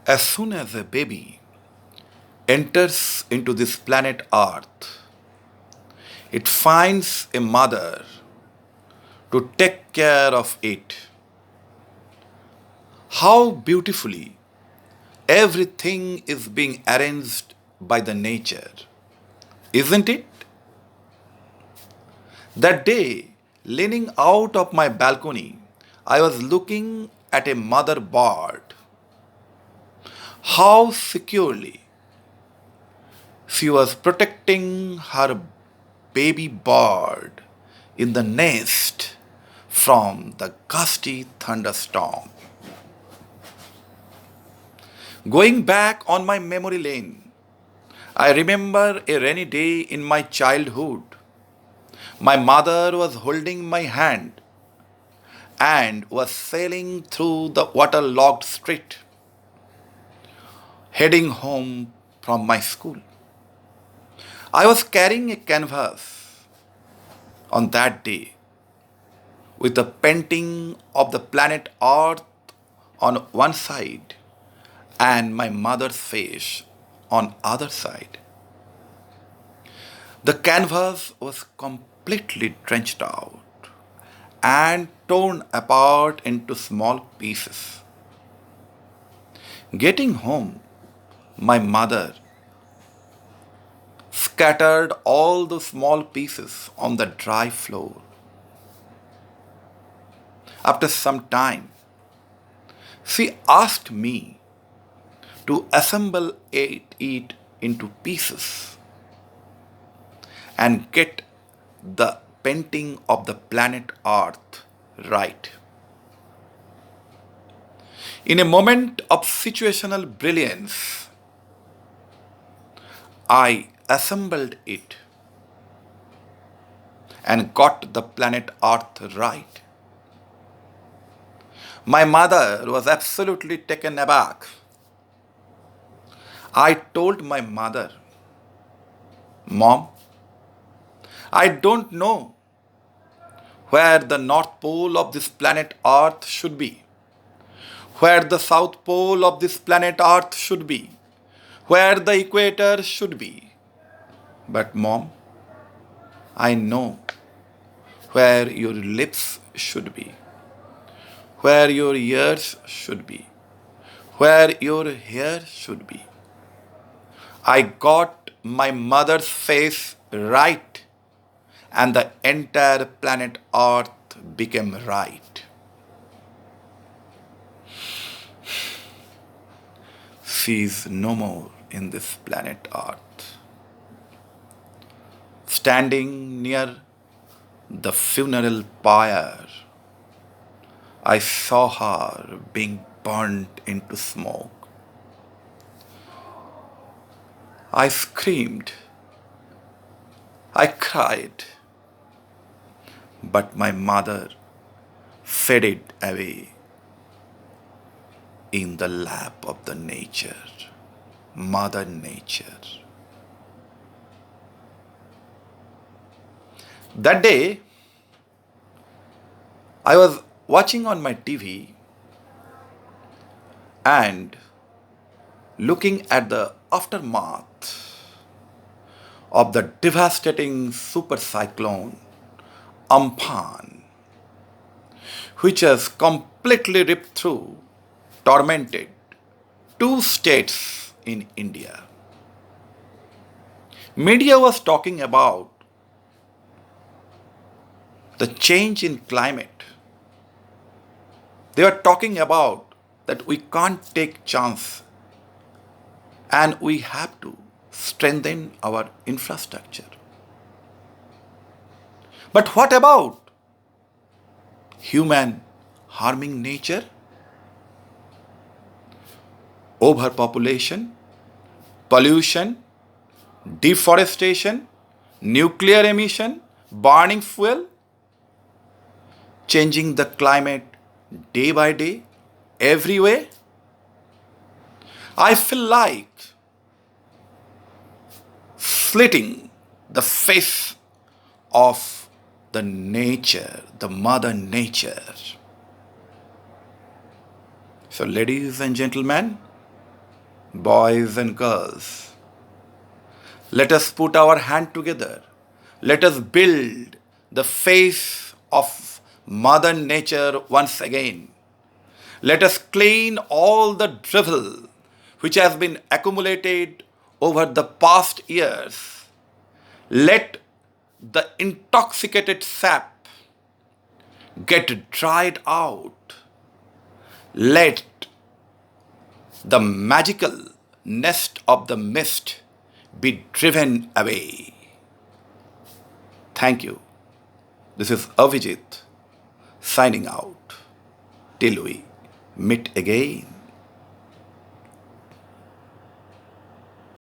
As soon as a baby enters into this planet Earth, it finds a mother to take care of it. How beautifully everything is being arranged by the nature, isn't it? That day, leaning out of my balcony, I was looking at a mother bird. How securely she was protecting her baby bird in the nest from the gusty thunderstorm. Going back on my memory lane, I remember a rainy day in my childhood. My mother was holding my hand and was sailing through the waterlogged street, heading home from my school. I was carrying a canvas on that day with the painting of the planet Earth on one side and my mother's face on other side. The canvas was completely drenched out and torn apart into small pieces. Getting home, my mother scattered all the small pieces on the dry floor. After some time, she asked me to assemble it into pieces and get the painting of the planet Earth right. In a moment of situational brilliance, I assembled it and got the planet Earth right. My mother was absolutely taken aback. I told my mother, Mom, I don't know where the North Pole of this planet Earth should be, where the South Pole of this planet Earth should be, where the equator should be. But, Mom, I know where your lips should be, where your ears should be, where your hair should be. I got my mother's face right, and the entire planet Earth became right. She is no more in this planet Earth. Standing near the funeral pyre, I saw her being burnt into smoke. I screamed. I cried. But my mother faded away in the lap of the nature, Mother Nature. That day, I was watching on my TV and looking at the aftermath of the devastating super cyclone Amphan, which has completely ripped through, tormented two states in India. Media was talking about the change in climate. They were talking about that we can't take chance and we have to strengthen our infrastructure. But what about human harming nature? Overpopulation, pollution, deforestation, nuclear emission, burning fuel, changing the climate day by day, every way. I feel like slitting the face of the nature, the Mother Nature. So, ladies and gentlemen, Boys and girls, let us put our hand together. Let us build the face of Mother Nature once again. Let us clean all the drivel which has been accumulated over the past years. Let the intoxicated sap get dried out. Let the magical nest of the mist be driven away. Thank you. This is Avijit signing out. Till we meet again.